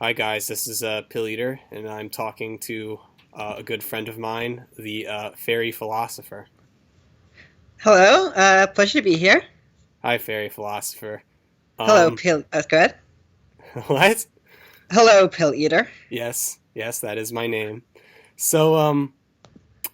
Hi guys, this is Pilleater, and I'm talking to a good friend of mine, the Fairy Philosopher. Hello, pleasure to be here. Hi, Fairy Philosopher. Hello, Um, go ahead. what? Hello, Pill Eater. Yes, that is my name. So,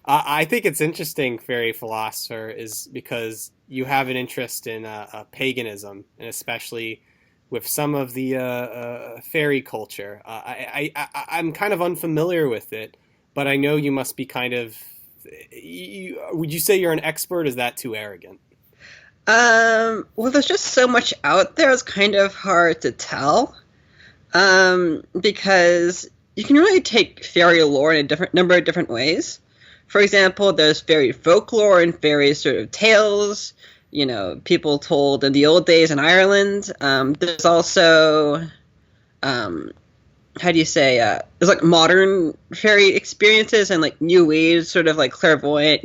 I think it's interesting, Fairy Philosopher, is because you have an interest in paganism, and especially with some of the fairy culture. I'm kind of unfamiliar with it, but I know you must be kind of. Would you say you're an expert? Is that too arrogant? Well, there's just so much out there. It's kind of hard to tell. Because you can really take fairy lore in a different number of different ways. For example, there's fairy folklore and fairy sort of tales. People told in the old days in Ireland. There's also how do you say there's like modern fairy experiences and like new age sort of like clairvoyant,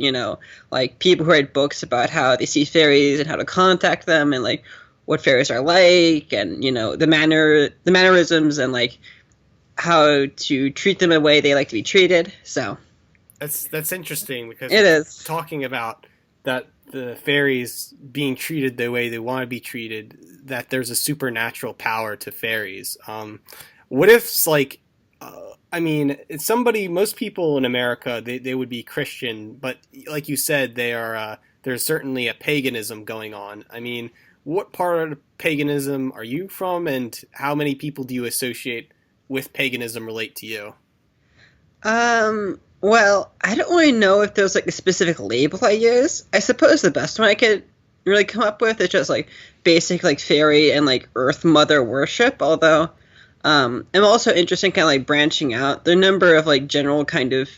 like people who write books about how they see fairies and how to contact them and like what fairies are like and the mannerisms and like how to treat them in a way they like to be treated. So That's interesting because it we're is. talking about that the fairies being treated the way they want to be treated. That there's a supernatural power to fairies. What if it's like, I mean, it's somebody. Most people in America they would be Christian, but like you said, they are. There's certainly a paganism going on. I mean, what part of paganism are you from, and how many people do you associate with paganism relate to you? Well, I don't really know if there's like a specific label I use. I suppose the best one I could really come up with is just like basic like fairy and like earth mother worship, although I'm also interested in kind of like branching out the number of like general kind of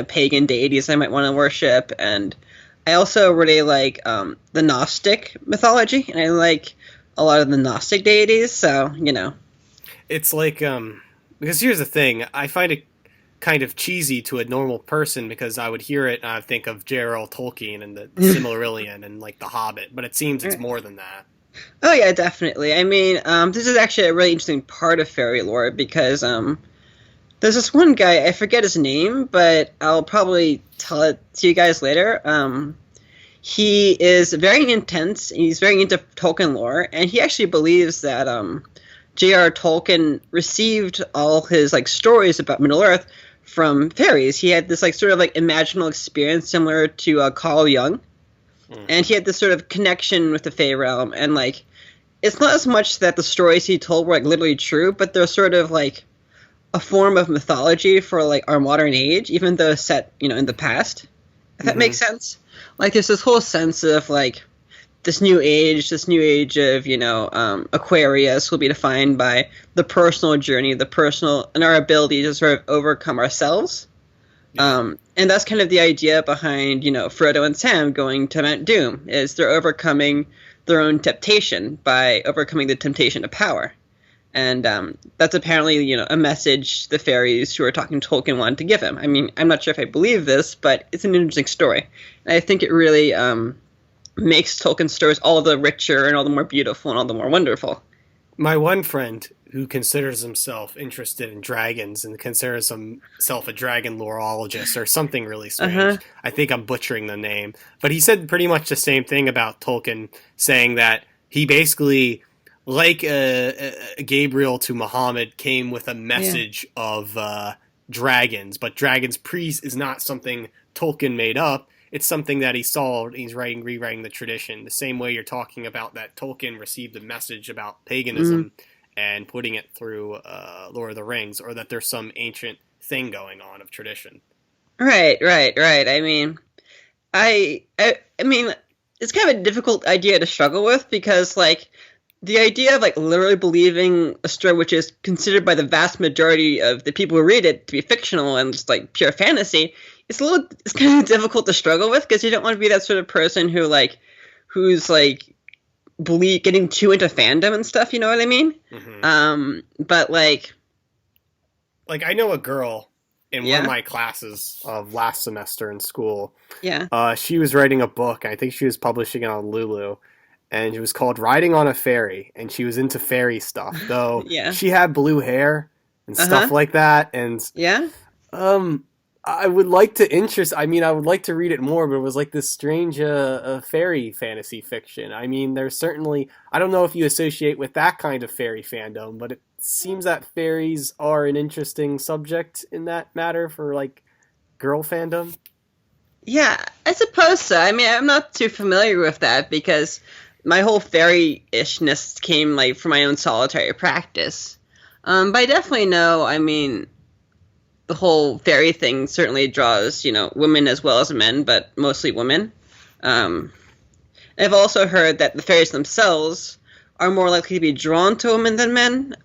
pagan deities I might want to worship, and I also really like the Gnostic mythology, and I like a lot of the Gnostic deities. So It's like because here's the thing, I find it kind of cheesy to a normal person because I would hear it and I think of J.R.R. Tolkien and the Silmarillion and like The Hobbit, but it seems it's more than that. Oh yeah, definitely. I mean, this is actually a really interesting part of fairy lore because there's this one guy, I forget his name, but I'll probably tell it to you guys later. He is very intense. He's very into Tolkien lore, and he actually believes that J.R. Tolkien received all his like stories about Middle Earth from fairies. He had this like sort of like imaginal experience similar to Carl Jung, Mm. and he had this sort of connection with the Fey realm. And like, it's not as much that the stories he told were like literally true, but they're sort of like a form of mythology for like our modern age, even though set in the past. If that Hmm. makes sense. Like, there's this whole sense of like this new age of Aquarius will be defined by the personal journey, the personal and our ability to sort of overcome ourselves. Yeah. And that's kind of the idea behind Frodo and Sam going to Mount Doom is they're overcoming their own temptation by overcoming the temptation of power. And that's apparently a message the fairies who are talking to Tolkien wanted to give him. I mean, I'm not sure if I believe this, but it's an interesting story, and I think it really makes Tolkien's stories all the richer and all the more beautiful and all the more wonderful. My one friend who considers himself interested in dragons and considers himself a dragon lorologist or something really Uh huh. strange. I think I'm butchering the name, but he said pretty much the same thing about Tolkien, saying that he basically, like Gabriel to Muhammad, came with a Yeah. message of dragons, but dragons priest is not something Tolkien made up. It's something that he saw. And he's rewriting the tradition. The same way you're talking about that Tolkien received a message about Mm. paganism and putting it through Lord of the Rings, or that there's some ancient thing going on of tradition. Right. Right. Right. I mean, it's kind of a difficult idea to struggle with because like the idea of like literally believing a story which is considered by the vast majority of the people who read it to be fictional and just like pure fantasy, it's kind of difficult to struggle with because you don't want to be that sort of person who's like believe getting too into fandom and stuff. You know what I mean? Hmm. But like, Like I know a girl in one of yeah, my classes of last semester in school. yeah, She was writing a book. I think she was publishing it on Lulu, and it was called "Riding on a Fairy," and she was into fairy stuff. Though yeah. she had blue hair, and stuff Uh-huh. like that. And Yeah. um, I would like to interest. I mean, I would like to read it more, but it was like this strange fairy fantasy fiction. I mean, there's certainly. I don't know if you associate with that kind of fairy fandom, but it seems that fairies are an interesting subject in that matter for like girl fandom. Yeah, I suppose so. I mean, I'm not too familiar with that because my whole fairy-ishness came like from my own solitary practice. But I definitely know, I mean, the whole fairy thing certainly draws, women as well as men, but mostly women. Um, I've also heard that the fairies themselves are more likely to be drawn to women than men.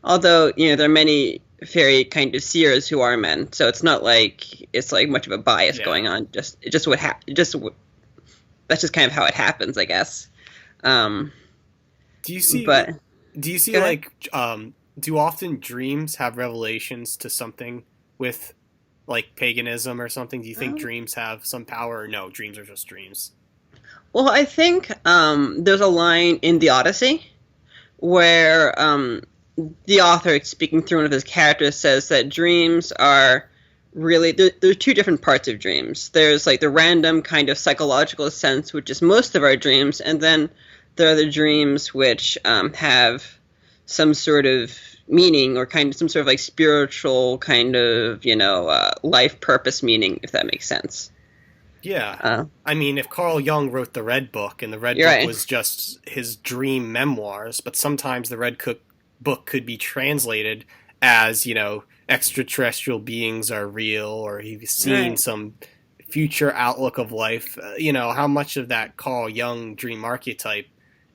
Although, there are many fairy kind of seers who are men, so it's not like it's like much of a bias Yeah. going on. It just would that's just kind of how it happens, I guess. Um, Do you see? but Do you see Go ahead. like do often dreams have revelations to something with like paganism or something? Do you think Um, dreams have some power or no, dreams are just dreams? well, I think there's a line in the Odyssey where the author, speaking through one of his characters, says that dreams are really there are two different parts of dreams. There's like the random kind of psychological sense, which is most of our dreams, and then there are the dreams which have some sort of meaning or kind of some sort of like spiritual kind of life purpose meaning, if that makes sense. Yeah. Uh, I mean, if Carl Jung wrote the Red Book and the Red you're Book right. was just his dream memoirs, but sometimes the Book could be translated as, extraterrestrial beings are real or he's seen Right. some future outlook of life. How much of that Carl Jung dream archetype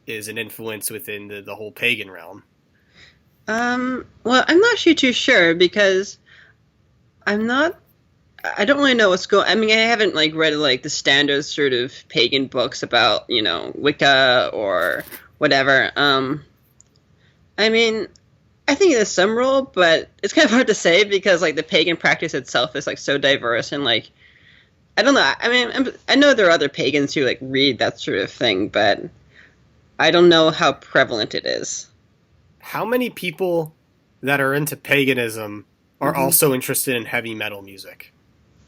is an influence within the whole pagan realm? Well, I'm not actually too sure because I'm not I don't really know what's going. I mean, I haven't like read like the standard sort of pagan books about Wicca or whatever. I mean, I think there's some role, but it's kind of hard to say because like the pagan practice itself is like so diverse and like I don't know. I mean, I know there are other pagans who like read that sort of thing, but I don't know how prevalent it is. How many people that are into paganism are Hmm. also interested in heavy metal music?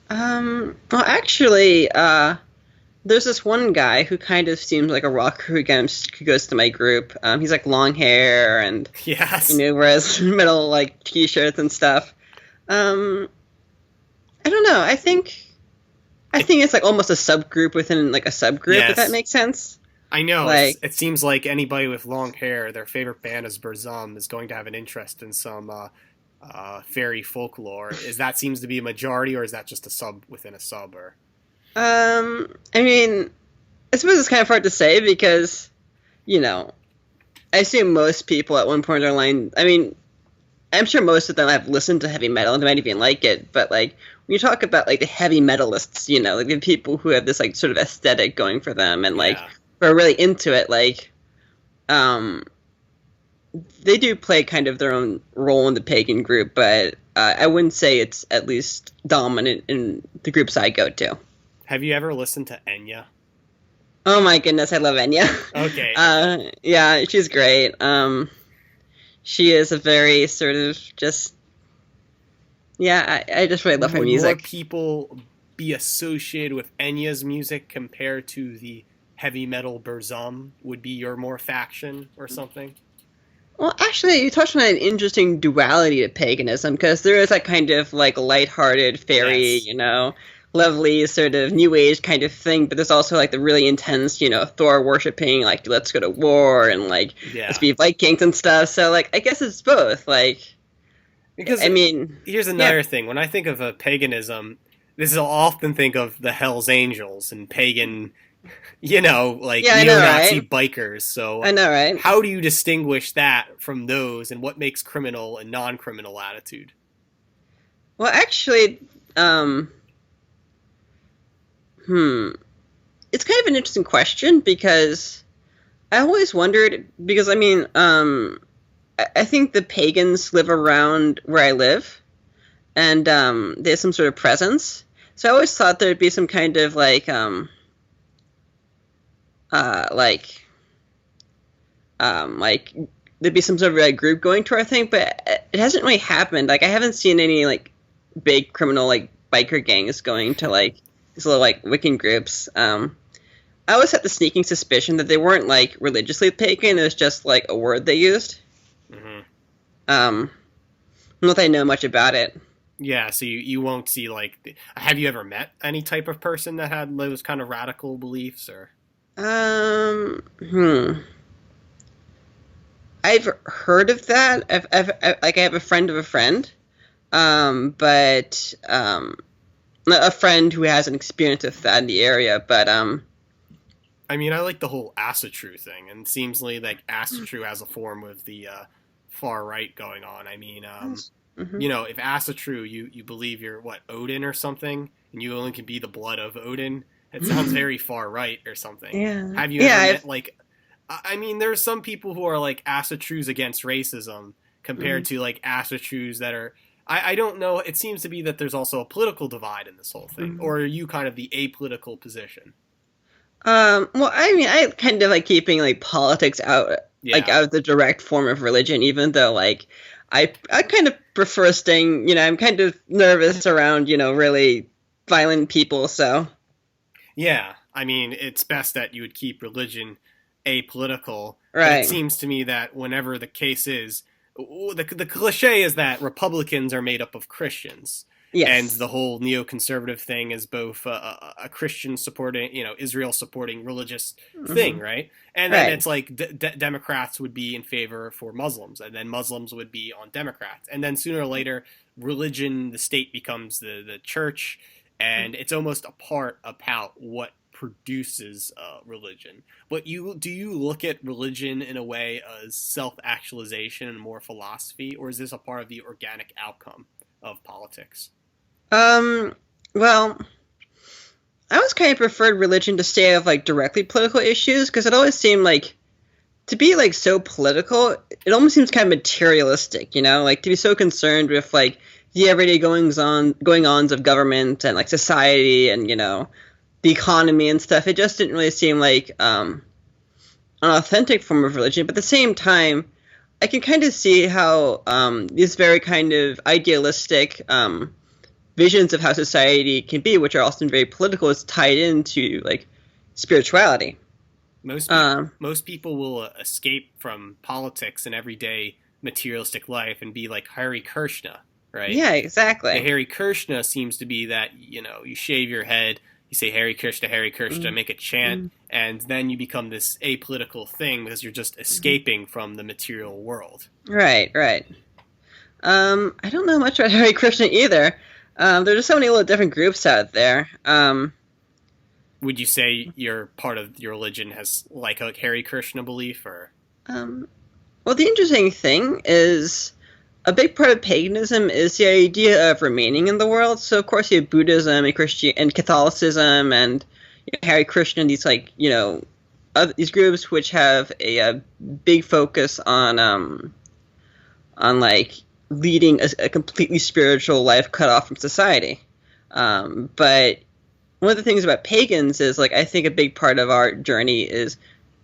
Well, actually, there's this one guy who kind of seems like a rocker who goes to my group. He's like long hair and Yes. wears metal like t-shirts and stuff. Um, I don't know. I It, think it's like almost a subgroup within like a subgroup, if that yes. makes sense. I know. Like, It seems like anybody with long hair, their favorite band is Burzum, is going to have an interest in some fairy folklore. Is that seems to be a majority, or is that just a sub within a sub? Or I mean, I suppose it's kind of hard to say because you know, I assume most people at one point in their line. I mean, I'm sure most of them have listened to heavy metal and they might even like it, but like when you talk about like the heavy metalists, like the people who have this like sort of aesthetic going for them and like yeah, who are really into it, like um they do play kind of their own role in the pagan group, but I wouldn't say it's at least dominant in the groups I go to. have you ever listened to Enya? Oh my goodness, I love Enya. Okay, Yeah, she's great. She is a very sort of just yeah, I just really love her would more music. people be associated with Enya's music compared to the heavy metal Burzum? Would be your more faction or something? Well, actually, you touched on an interesting duality to paganism because there is that kind of like lighthearted, fairy, Yes. lovely sort of new age kind of thing, but there's also like the really intense, Thor worshipping, like let's go to war and like let's Yeah. be Vikings and stuff. So like I guess it's both. Like Because I mean, here's yeah, another thing. When I think of a paganism, this is I'll often think of the Hell's Angels and pagan, like yeah, I know, neo-Nazi right? bikers. So, I know, right? how do you distinguish that from those, and what makes criminal and non-criminal attitude? Well, actually, um, hmm, it's kind of an interesting question because I always wondered because I mean, I think the pagans live around where I live, and there's some sort of presence. So I always thought there'd be some kind of like there'd be some sort of like group going to our thing. But it hasn't really happened. Like I haven't seen any like big criminal like biker gangs going to like these little like Wiccan groups. I always had the sneaking suspicion that they weren't like religiously pagan. It was just like a word they used. Hmm. Not that I know much about it. Yeah, so you won't see like. Have you ever met any type of person that had those kind of radical beliefs, or? Um, hmm. I've heard of that. Like I have a friend of a friend, but a friend who has an experience with that in the area. But I mean, I like the whole Asatru thing, and it seems like Asatru has a form of the far right going on. I mean, mhm. if Asatru, you believe you're what, Odin or something, and you only can be the blood of Odin. It sounds very far right or something. Yeah, Have you yeah. ever met like? I mean, there's some people who are like Asatrus against racism compared Mhm. to like Asatrus that are. I don't know. It seems to be that there's also a political divide in this whole thing, Mhm. or are you kind of the apolitical position? Well, I mean, I kind of like keeping like politics out, like Yeah. out of the direct form of religion, even though like I kind of prefer staying. I'm kind of nervous around really violent people. So Yeah, I mean, it's best that you would keep religion apolitical, but it right, seems to me that whenever the case is, the cliche is that Republicans are made up of Christians, and yes, the whole neoconservative thing is both a Christian supporting, Israel supporting religious thing, hmm, right? And then right, it's like Democrats would be in favor for Muslims, and then Muslims would be on Democrats, and then sooner or later, religion, the state becomes the church, and it's almost a part about what produces religion. But do you look at religion in a way as self-actualization and more philosophy, or is this a part of the organic outcome of politics? um, well. I always kind of preferred religion to stay out of like directly political issues because it always seemed like to be like so political, it almost seems kind of materialistic, like to be so concerned with like the everyday going ons of government and like society and the economy and stuff. It just didn't really seem like an authentic form of religion. But at the same time, I can kind of see how these very kind of idealistic visions of how society can be, which are often very political, is tied into like spirituality. Most people will escape from politics and everyday materialistic life and be like Hari Krishna, right? Yeah, The exactly. Hari Krishna seems to be that you shave your head, you say Hari Krishna, Mm, make a chant, mm, and then you become this apolitical thing because you're just mm. escaping from the material world. Right, right. I don't know much about Hare Krishna either. There's just so many little different groups out there. Would you say your part of your religion has like a Hari Krishna belief, or? Um, well, the interesting thing is a big part of paganism is the idea of remaining in the world. So, of course, you have Buddhism and Christian and Catholicism and Hare Krishna. These these groups which have a big focus on like leading a completely spiritual life cut off from society. But one of the things about pagans is like I think a big part of our journey is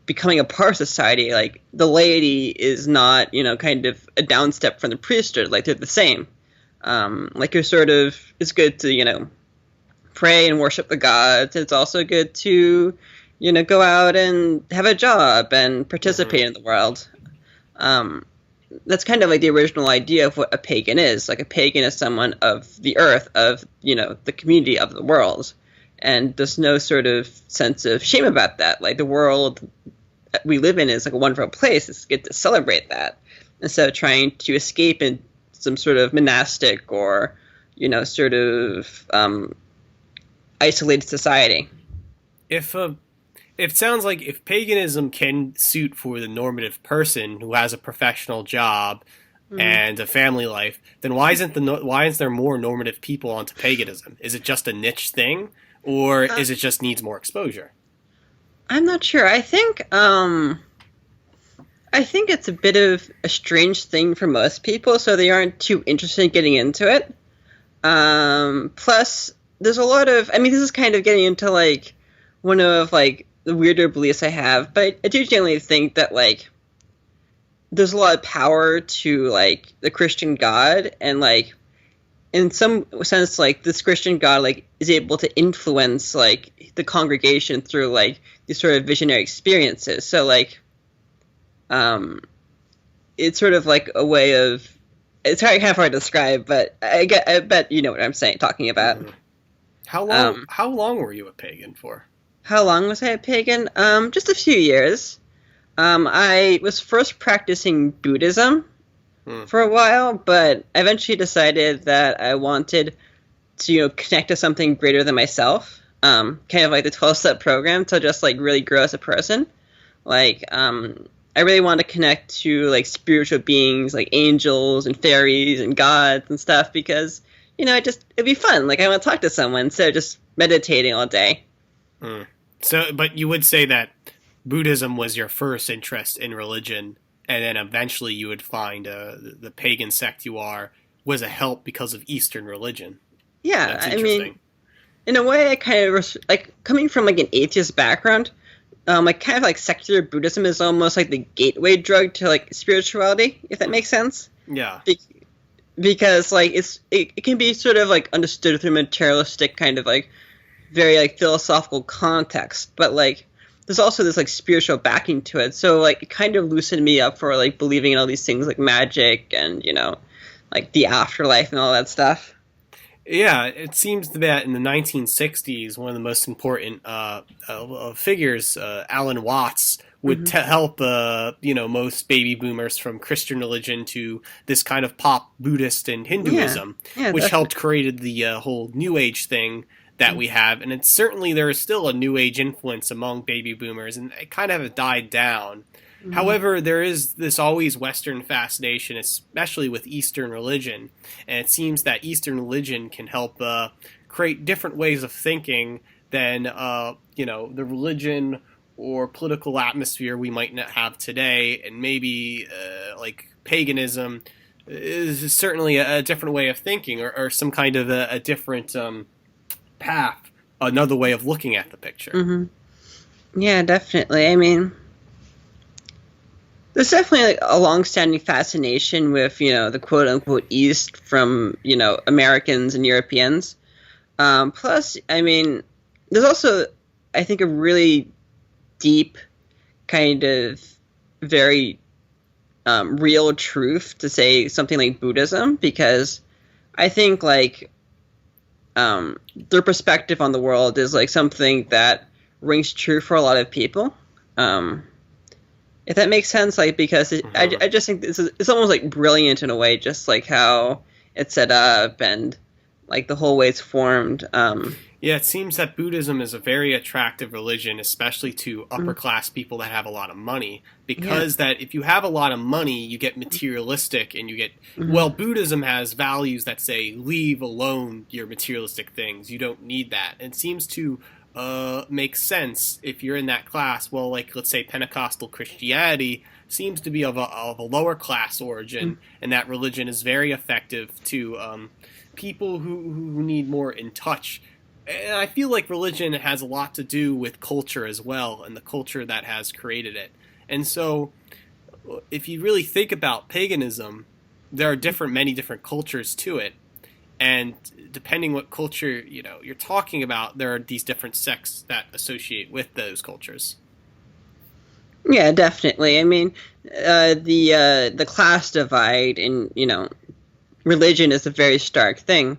becoming a part of society. Like the laity is not kind of a downstep from the priesthood. Like they're the same. Like you're sort of it's good to pray and worship the gods. It's also good to go out and have a job and Mm-hmm. participate in the world. Um, that's kind of like the original idea of what a pagan is. Like a pagan is someone of the earth, of the community of the world, and there's no sort of sense of shame about that. Like the world that we live in is like a wonderful place. It's good to celebrate that instead of trying to escape in some sort of monastic or sort of isolated society. If it sounds like if paganism can suit for the normative person who has a professional job Mm. and a family life, then why is there more normative people onto paganism? Is it just a niche thing, or Uh, is it just needs more exposure? I'm not sure. I think it's a bit of a strange thing for most people, so they aren't too interested in getting into it. Plus, there's a lot of. I mean, this is kind of getting into like one of like the weirder beliefs I have, but I do generally think that like there's a lot of power to like the Christian God, and like in some sense like this Christian God like is able to influence like the congregation through like these sort of visionary experiences. So like um it's sort of like a way of, it's kind of hard to describe, but I bet you know what I'm saying, talking about. Mm-hmm. How long? Um, How long were you a pagan for? how long was I a pagan? Just a few years. I was first practicing Buddhism Hmm. for a while, but I eventually decided that I wanted to, connect to something greater than myself. Kind of like the 12-step program to just like really grow as a person. Like, I really want to connect to like spiritual beings, like angels and fairies and gods and stuff, because it'd be fun. Like I want to talk to someone instead of just meditating all day. Hmm. So, but you would say that Buddhism was your first interest in religion, and then eventually you would find the pagan sect you are was a help because of Eastern religion. Yeah, That's I mean, interesting. in a way, I kind of like coming from like an atheist background. Like kind of like secular Buddhism is almost like the gateway drug to like spirituality, if that Hmm. makes sense. Yeah. Be- because like it can be sort of like understood through materialistic kind of like very like philosophical context, but like there's also this like spiritual backing to it. So like it kind of loosened me up for like believing in all these things like magic and like the afterlife and all that stuff. Yeah, it seems that in the 1960s, one of the most important figures, Alan Watts, would Hmm. help most baby boomers from Christian religion to this kind of pop Buddhist and Yeah, Hinduism, yeah, which helped definitely. created the whole New Age thing that we have. And it's certainly there is still a New Age influence among baby boomers, and it kind of died down. Hmm. However, there is this always Western fascination, especially with Eastern religion, and it seems that Eastern religion can help create different ways of thinking than the religion or political atmosphere we might not have today, and maybe like paganism is certainly a different way of thinking, or some kind of a different path, another way of looking at the picture. Hmm. Yeah, definitely. I mean, there's definitely like a long-standing fascination with the quote-unquote East from Americans and Europeans. Plus, I mean, there's also I think a really deep kind of very real truth to say something like Buddhism, because I think like their perspective on the world is like something that rings true for a lot of people. Um, if that makes sense, like because Mm-hmm. I just think it's almost like brilliant in a way, just like how it's set up and like the whole way it's formed. Yeah, it seems that Buddhism is a very attractive religion, especially to upper Mm, class people that have a lot of money. yeah. Because that if you have a lot of money, you get materialistic, and you get, Hmm. well, Buddhism has values that say leave alone your materialistic things. You don't need that. And it seems to make sense if you're in that class. Well, like let's say Pentecostal Christianity seems to be of a lower class origin, and that religion is very effective to people who need more in touch. And I feel like religion has a lot to do with culture as well, and the culture that has created it. And so, if you really think about paganism, there are many different cultures to it, and depending what culture you're talking about, there are these different sects that associate with those cultures. Yeah, definitely. I mean, the class divide in religion is a very stark thing.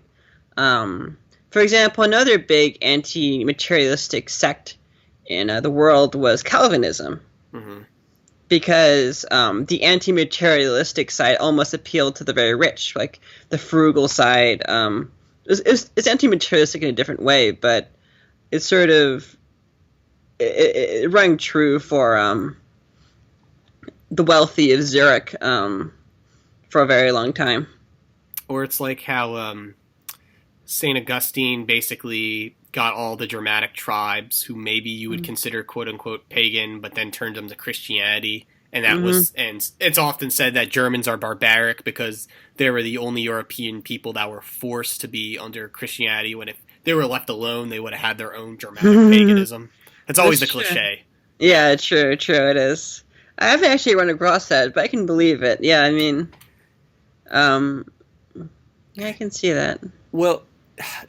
For example, another big anti-materialistic sect in the world was Calvinism, Hmm. because the anti-materialistic side almost appealed to the very rich, like the frugal side. It's anti-materialistic in a different way, but it's sort of it rang true for the wealthy of Zurich for a very long time. Or it's like how Saint Augustine basically got all the Germanic tribes who maybe you would consider quote unquote pagan, but then turned them to Christianity. Mm-hmm. And it's often said that Germans are barbaric because they were the only European people that were forced to be under Christianity. When if they were left alone, they would have had their own Germanic paganism. It's always That's the true. cliche. Yeah, true, true. It is. I haven't actually run across that, but I can believe it. Yeah, I mean, um, yeah, I can see that. Well,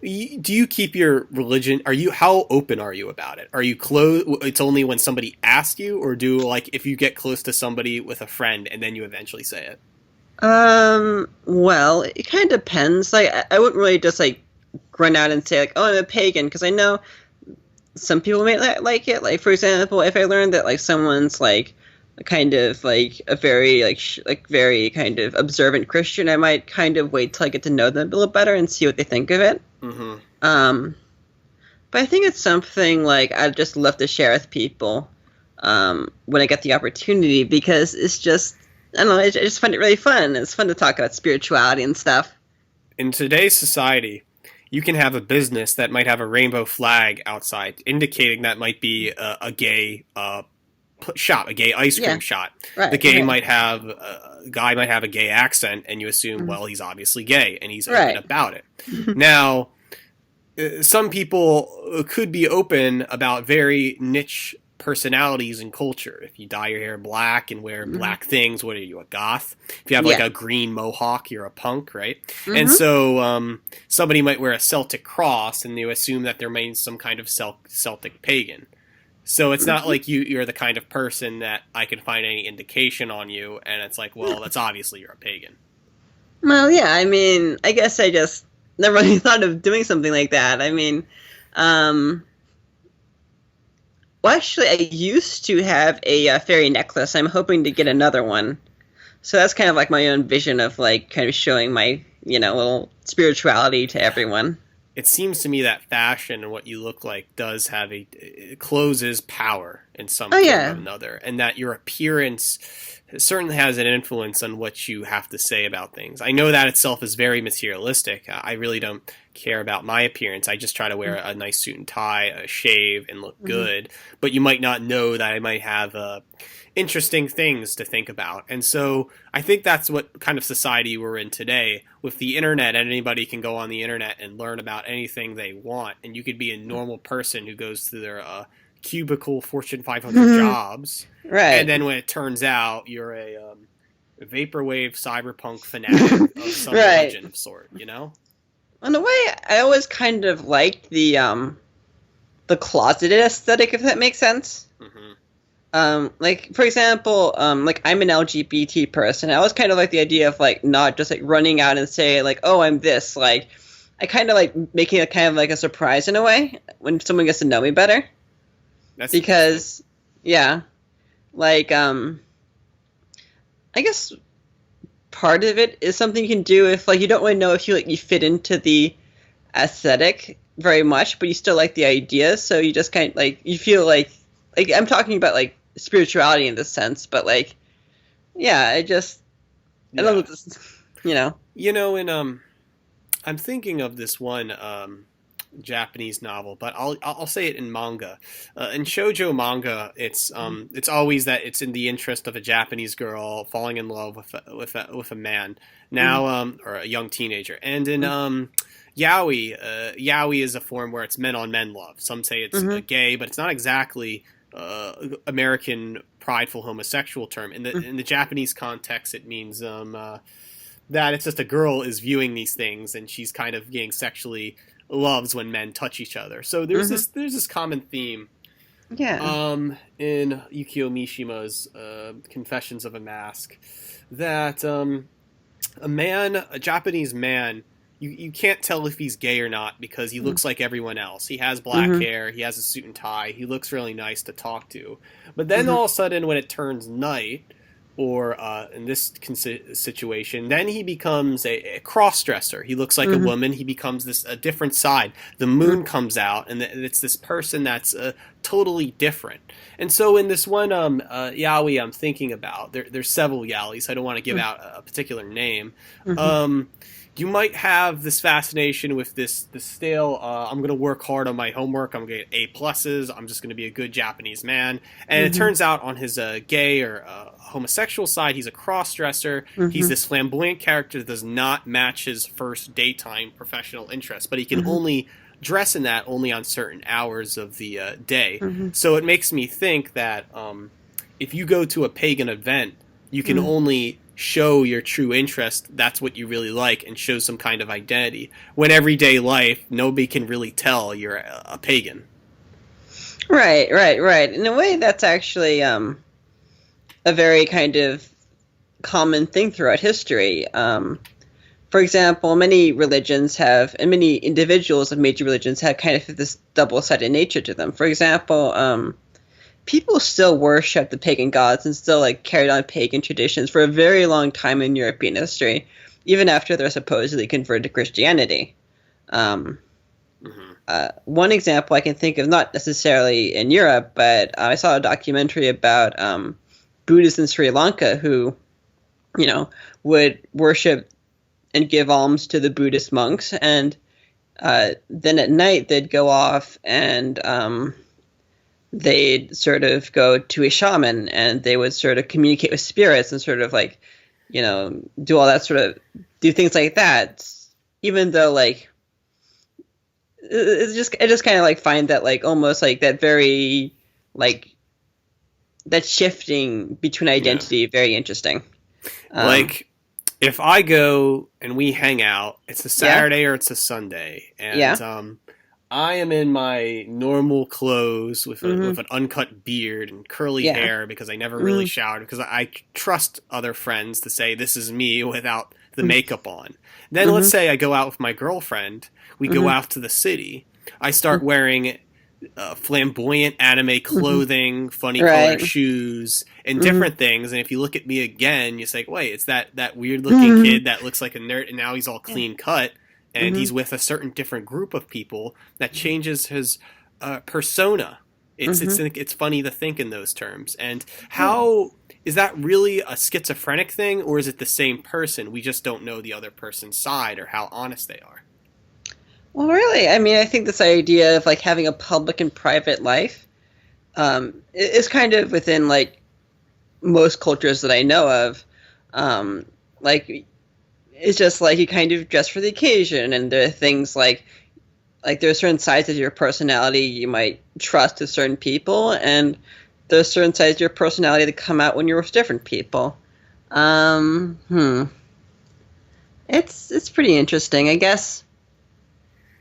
do you keep your religion? Are you how open are you about it? Are you close? It's only when somebody asks you, or do like if you get close to somebody with a friend and then you eventually say it? Well, it kind of depends. Like, I wouldn't really just like run out and say like, "Oh, I'm a pagan," because I know some people may like it. Like, for example, if I learned that like someone's like kind of like a very like very kind of observant Christian, I might kind of wait till I get to know them a little better and see what they think of it. Mm-hmm. Um, but I think it's something like I'd just love to share with people when I get the opportunity because it's just I don't know. I just find it really fun. It's fun to talk about spirituality and stuff. In today's society, you can have a business that might have a rainbow flag outside, indicating that might be a gay shop, a gay ice cream Yeah, shop. The right, gay right, might have a guy might have a gay accent, and you assume, mhm, well, he's obviously gay, and he's open right. about it. Now, some people could be open about very niche personalities and culture. If you dye your hair black and wear Mhm. black things, what are you, a goth? If you have like Yeah. a green mohawk, you're a punk, right? And Hmm. so somebody might wear a Celtic cross and you assume that they're maybe some kind of Celtic pagan. So it's not Hmm. like you're the kind of person that I can find any indication on you, and it's like, well, that's obviously you're a pagan. Well, yeah. I mean, I guess I just never really thought of doing something like that. I mean, um, well, actually, I used to have a fairy necklace. I'm hoping to get another one. So that's kind of like my own vision of like kind of showing my little spirituality to everyone. It seems to me that fashion and what you look like does have clothes is power in some Oh form or yeah. another, and that your appearance certainly has an influence on what you have to say about things. I know that itself is very materialistic. I really don't care about my appearance. I just try to wear a nice suit and tie, a shave, and look Mm-hmm. good. But you might not know that I might have interesting things to think about. And so I think that's what kind of society we're in today. With the internet, anybody can go on the internet and learn about anything they want. And you could be a normal person who goes to their cubicle Fortune 500 jobs. And Right. then when it turns out you're a vaporwave cyberpunk fanatic of some Right. religion of sort, you know? In a way, I always kind of liked the closeted aesthetic, if that makes sense. Mm-hmm. Like for example, like I'm an LGBT person. I always kind of like the idea of like not just like running out and say like, oh, I'm this. Like, I kind of like making it kind of like a surprise in a way when someone gets to know me better. That's interesting. Because, yeah, like I guess part of it is something you can do if like you don't really know if you fit into the aesthetic very much, but you still like the idea. So you just kind of like you feel like I'm talking about like spirituality in this sense, but like yeah, I don't know Yeah. this, you know. You know, and I'm thinking of this one Japanese novel, but I'll say it in manga. In shoujo manga, it's always that it's in the interest of a Japanese girl falling in love with a man Mm-hmm. now, or a young teenager. And in yaoi, yaoi is a form where it's men on men love. Some say it's Mm-hmm. gay, but it's not exactly American prideful homosexual term. In the Japanese context, it means that it's just a girl is viewing these things and she's kind of getting sexually loves when men touch each other. So Mm-hmm. there's this common theme Yeah. in Yukio Mishima's Confessions of a Mask that a Japanese man, you can't tell if he's gay or not because he looks like everyone else. He has black Mm-hmm. hair, he has a suit and tie, he looks really nice to talk to. But then Mm-hmm. all of a sudden, when it turns night, or in this situation, then he becomes a cross dresser. He looks like a Mm-hmm. woman. He becomes a different side. The moon comes out, and it's this person that's totally different. And so in this one yaoi I'm thinking about, there's several yaois. I don't want to give out a particular name. Mm-hmm. Um, you might have this fascination with this stale. I'm going to work hard on my homework. I'm going to get A pluses. I'm just going to be a good Japanese man. And it Mm-hmm. turns out on his gay or homosexual side, he's a cross dresser. He's Mm-hmm. this flamboyant character that does not match his first daytime professional interest, but he can Mm-hmm. only dress in that only on certain hours of the day. Mm-hmm. So it makes me think that if you go to a pagan event, you can Mm. only show your true interest. That's what you really like, and show some kind of identity. When everyday life, nobody can really tell you're a pagan. Right, right, right. In a way, that's actually a very kind of common thing throughout history. For example, many religions have, and many individuals of major religions have kind of this double-sided nature to them. For example, people still worship the pagan gods and still like carried on pagan traditions for a very long time in European history, even after they're supposedly converted to Christianity. Um, Mm-hmm. One example I can think of, not necessarily in Europe, but I saw a documentary about Buddhists in Sri Lanka who, would worship and give alms to the Buddhist monks, and then at night they'd go off and they'd sort of go to a shaman and they would sort of communicate with spirits and sort of like, do all that sort of, do things like that, even though like, I just kind of like find that like almost like that very like that shifting between identity Yeah. very interesting. Like, if I go and we hang out, it's a Yeah, Saturday or it's a Sunday, yeah, and I am in my normal clothes with mm-hmm, with an uncut beard and curly yeah, hair because I never really mm-hmm, showered because I trust other friends to say this is me without the mm-hmm, makeup on. Then let's mm-hmm, say I go out with my girlfriend, we go mm-hmm, out to the city. I start wearing flamboyant anime mm-hmm, clothing, funny colored right, shoes, and mm-hmm, different things. And if you look at me again, you say, "Wait, it's that weird looking mm-hmm, kid that looks like a nerd, and now he's all yeah, clean cut, and mm-hmm, he's with a certain different group of people that changes his persona." mm-hmm, It's funny to think in those terms. And yeah. how is that really a schizophrenic thing, or is it the same person? We just don't know the other person's side or how honest they are. Well, really, I mean, I think this idea of like having a public and private life is kind of within like most cultures that I know of. Like it's just like you kind of dress for the occasion, and there are things like there are certain sides of your personality you might trust to certain people, and there's certain sides of your personality that come out when you're with different people. Um, hmm. It's pretty interesting, I guess.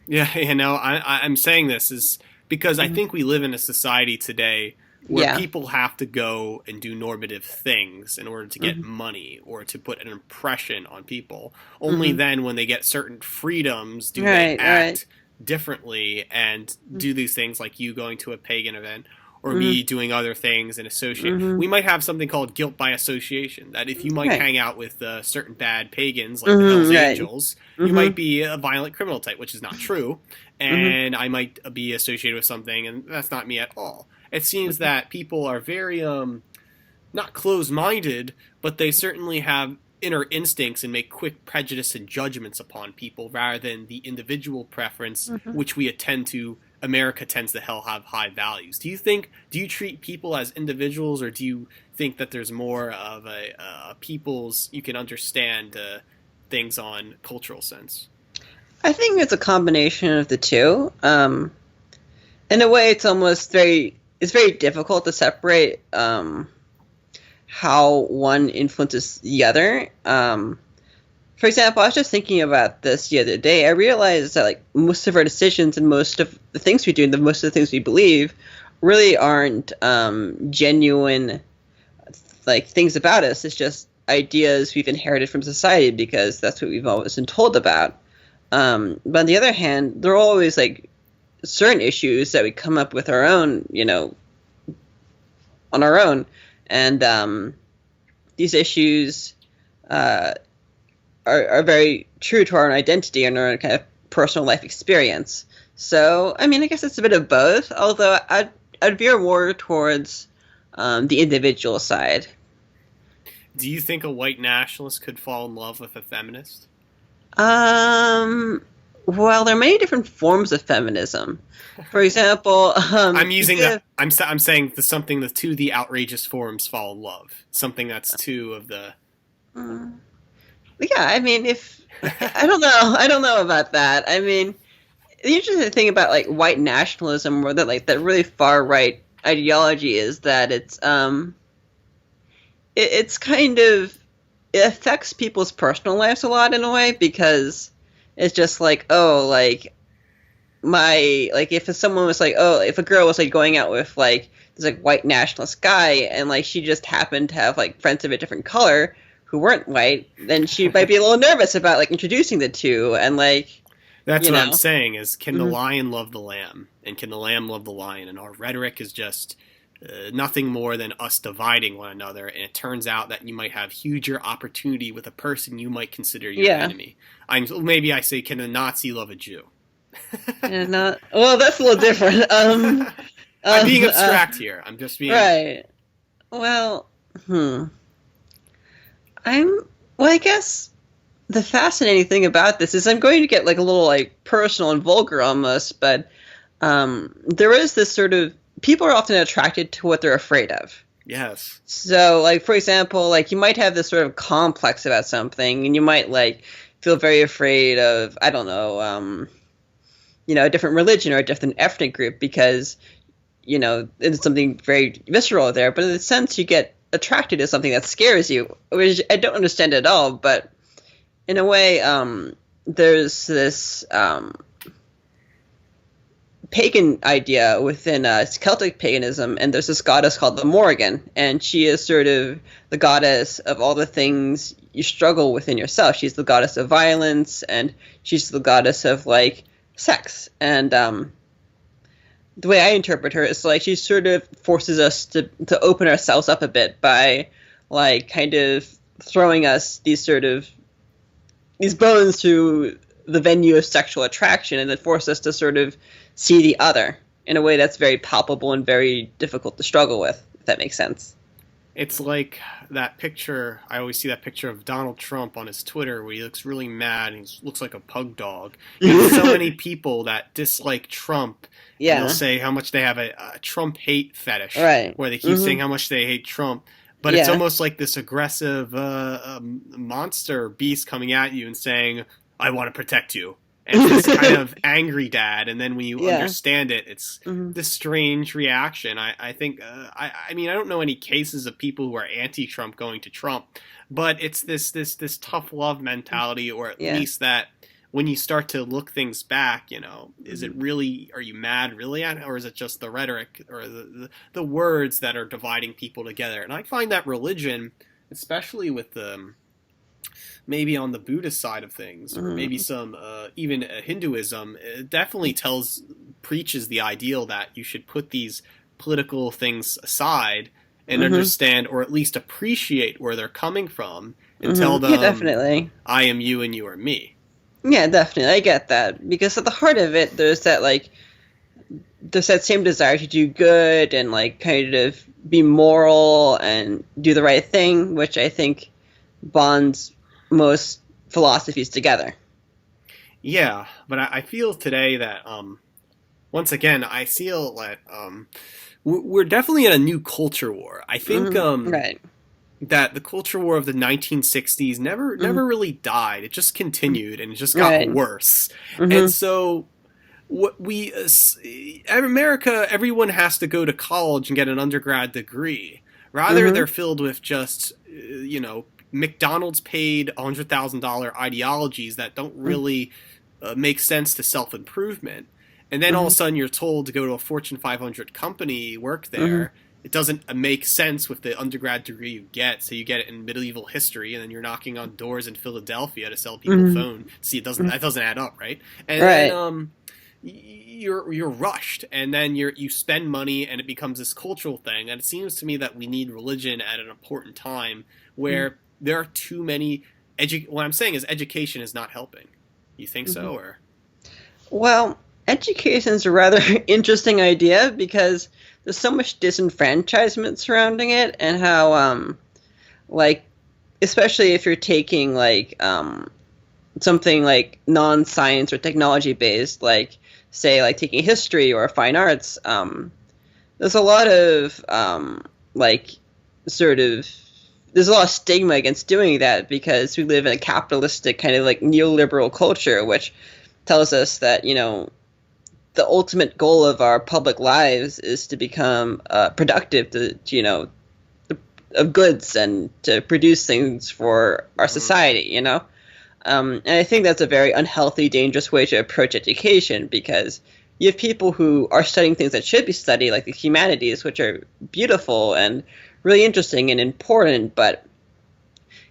Yeah, I'm saying this is because I Mhm. think we live in a society today where Yeah. people have to go and do normative things in order to get Hmm. money or to put an impression on people. Only Hmm. then, when they get certain freedoms, do they Right. Right. act differently and do these things like you going to a pagan event or Hmm. me doing other things and associate. Hmm. We might have something called guilt by association. That if you might Right. hang out with certain bad pagans like the Hmm. Hells Right. Angels, you Hmm. might be a violent criminal type, which is not true, Hmm. and I might be associated with something, and that's not me at all. It seems that people are very not closed-minded, but they certainly have inner instincts and make quick prejudice and judgments upon people rather than the individual preference, Hmm. which we attend to. America tends to have high values. Do you treat people as individuals, or do you think that there's more of a people's, you can understand things on cultural sense? I think it's a combination of the two. In a way, it's very difficult to separate how one influences the other. For example, I was just thinking about this the other day. I realized that like most of our decisions and most of the things we do and most of the things we believe really aren't genuine like things about us. It's just ideas we've inherited from society because that's what we've always been told about. But on the other hand, there are always like certain issues that we come up with our own, on our own, and these issues uh, are very true to our own identity and our own kind of personal life experience. So, I mean, I guess it's a bit of both. Although I'd veer more towards the individual side. Do you think a white nationalist could fall in love with a feminist? Um, well, there are many different forms of feminism. For example, I'm you using could the. have, I'm saying the something the two the outrageous forms fall in love. Something that's two of the. uh, yeah, I mean, if I don't know about that. I mean, the interesting thing about like white nationalism or that like that really far right ideology is that it's kind of, it affects people's personal lives a lot in a way, because it's just like, oh, like my, like if someone was like, oh, if a girl was like going out with like this like white nationalist guy, and like she just happened to have like friends of a different color who weren't white, then she might be a little nervous about like introducing the two, and like, That's you what I'm know. saying is, can the Mhm. lion love the lamb? And can the lamb love the lion? And our rhetoric is just nothing more than us dividing one another. And it turns out that you might have huger opportunity with a person you might consider your Yeah. enemy. Maybe I say, can a Nazi love a Jew? And not, well, that's a little different. I'm being Uh, abstract here. I'm just being. right. Well, hmm. I'm, well, I guess the fascinating thing about this is I'm going to get like a little like personal and vulgar almost, but there is this sort of, people are often attracted to what they're afraid of. Yes. So, like for example, like you might have this sort of complex about something, and you might like feel very afraid of, I don't know, a different religion or a different ethnic group, because it's something very visceral there. But in a sense, you get attracted to something that scares you, which I don't understand at all. But in a way, there's this pagan idea within Celtic paganism, and there's this goddess called the Morrigan, and she is sort of the goddess of all the things you struggle within yourself. She's the goddess of violence, and she's the goddess of like sex. And the way I interpret her is like she sort of forces us to open ourselves up a bit by like kind of throwing us these bones through the venue of sexual attraction, and then force us to sort of see the other in a way that's very palpable and very difficult to struggle with, if that makes sense. It's like that picture. I always see that picture of Donald Trump on his Twitter where he looks really mad and he looks like a pug dog. You have so many people that dislike Trump, and they'll Yeah. say how much they have a Trump hate fetish, Right. where they keep saying Hmm. how much they hate Trump. But it's Yeah. almost like this aggressive monster beast coming at you and saying, I want to protect you. And it's this kind of angry dad. And then when you Yeah. understand it, it's Hmm. this strange reaction. I think, I mean, I don't know any cases of people who are anti Trump going to Trump, but it's this tough love mentality, or at Yeah. least that when you start to look things back, is it Hmm. really, are you mad really at it, or is it just the rhetoric or the words that are dividing people together? And I find that religion, especially with the maybe on the Buddhist side of things, or maybe Hmm. some even Hinduism, it definitely preaches the ideal that you should put these political things aside and Hmm. understand, or at least appreciate where they're coming from, and Hmm. tell Yeah, them, definitely. I am you and you are me. Yeah, definitely. I get that, because at the heart of it, there's that same desire to do good and like kind of be moral and do the right thing, which I think bonds most philosophies together. Yeah, but I feel today that once again I feel that we're definitely in a new culture war. I think Right. that the culture war of the 1960s Hmm. never really died. It just continued and it just got Right. worse. And Hmm. so what we America, everyone has to go to college and get an undergrad degree. Rather, Hmm. they're filled with just McDonald's paid $100,000 ideologies that don't really make sense to self improvement. And then all of Hmm. a sudden you're told to go to a Fortune 500 company, work Hmm. there. It doesn't make sense with the undergrad degree you get. So you get it in medieval history, and then you're knocking on doors in Philadelphia to sell people Hmm. phone. See, that doesn't add up, right? And then Right. you're rushed, and then you spend money, and it becomes this cultural thing. And it seems to me that we need religion at an important time where there are too many. What I'm saying is education is not helping. You think Hmm. so, or? Well, education is a rather interesting idea, because there's so much disenfranchisement surrounding it, and how like, especially if you're taking like something like non-science or technology based, like say like taking history or fine arts, there's a lot of like sort of there's a lot of stigma against doing that, because we live in a capitalistic kind of like neoliberal culture, which tells us that the ultimate goal of our public lives is to become productive, to of goods and to produce things for our Mm-hmm. society, you know? And I think that's a very unhealthy, dangerous way to approach education because you have people who are studying things that should be studied, like the humanities, which are beautiful and really interesting and important, but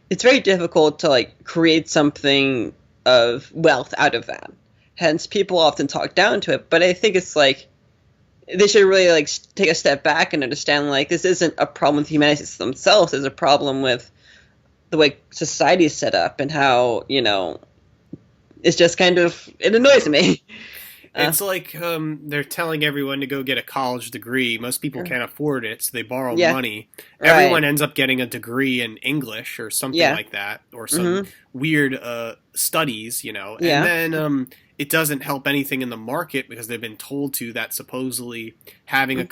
it's very difficult to like create something of wealth out of that. Hence, people often talk down to it, but I think it's like they should really like take a step back and understand like this isn't a problem with humanities themselves. It's a problem with the way society is set up and how it's just kind of it annoys me. It's like they're telling everyone to go get a college degree. Most people can't afford it, so they borrow Yeah, money. Everyone right. ends up getting a degree in English or something Yeah. like that, or some Mm-hmm. weird studies, and Yeah. then it doesn't help anything in the market because they've been told to that supposedly having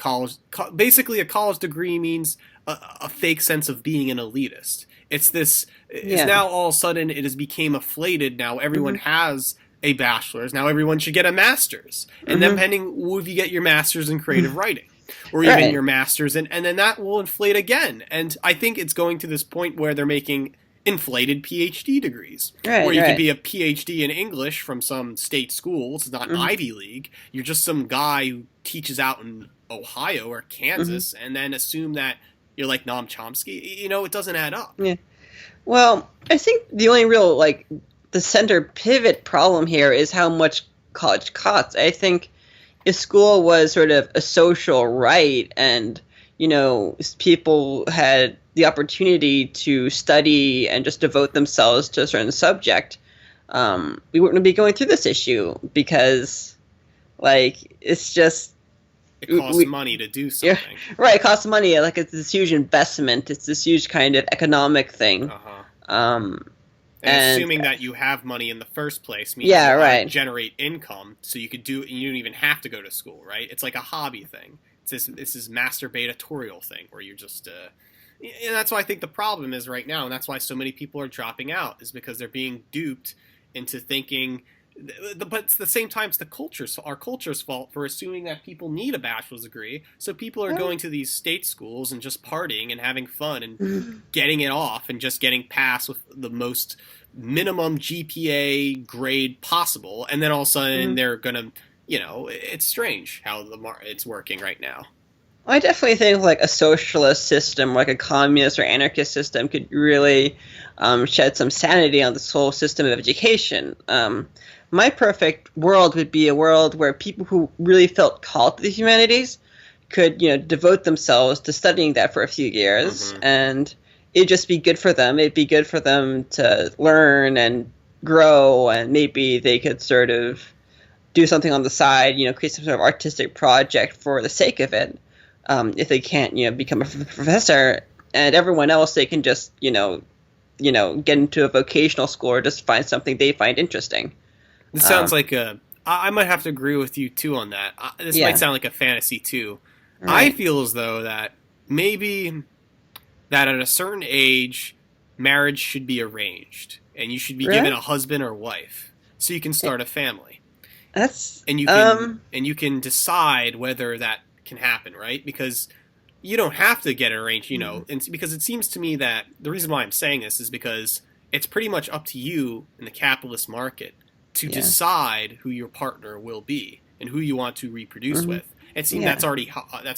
basically a college degree means a fake sense of being an elitist. It's Yeah. now all of a sudden it has became inflated. Now everyone Mm-hmm. has a bachelor's. Now everyone should get a master's. And then Mm-hmm. pending if you get your master's in creative writing or even Right. your master's and then that will inflate again. And I think it's going to this point where they're making inflated PhD degrees where Right. you could Right. be a PhD in English from some state school. It's not Mm-hmm. Ivy League. You're just some guy who teaches out in Ohio or Mm-hmm. Kansas and then assume that you're like Noam Chomsky. It doesn't add up. Yeah. Well, I think the only real like the center pivot problem here is how much college costs. I think if school was sort of a social right and people had the opportunity to study and just devote themselves to a certain subject, we wouldn't be going through this issue because like it's just It costs money to do yeah, something. right. It costs money. Like it's this huge investment. It's this huge kind of economic thing. Uh-huh. Um, And and assuming that you have money in the first place means yeah, you want to right. generate income, so you could do. You don't even have to go to school, right? It's like a hobby thing. It's this masturbatorial thing where you're just. And that's why I think the problem is right now, and that's why so many people are dropping out, is because they're being duped into thinking. But at the same time, it's our culture's fault for assuming that people need a bachelor's degree. So people are going to these state schools and just partying and having fun and getting it off and just getting passed with the most minimum GPA grade possible. And then all of a sudden they're gonna, it's strange how it's working right now. I definitely think like a socialist system, like a communist or anarchist system, could really shed some sanity on this whole system of education. My perfect world would be a world where people who really felt called to the humanities could, devote themselves to studying that for a few years, and it'd just be good for them. It'd be good for them to learn and grow, and maybe they could sort of do something on the side, create some sort of artistic project for the sake of it. If they can't, become a professor, and everyone else, they can just, get into a vocational school or just find something they find interesting. This sounds like I might have to agree with you too on that. This Yeah. might sound like a fantasy too. I Right. feel as though that maybe that at a certain age, marriage should be arranged, and you should be given Really? a husband or wife, so you can start a family, That's and you can decide whether that can happen, right? Because you don't have to get it arranged, and because it seems to me that the reason why I'm saying this is because it's pretty much up to you in the capitalist market to Yeah. decide who your partner will be and who you want to reproduce with. It seems Yeah. that's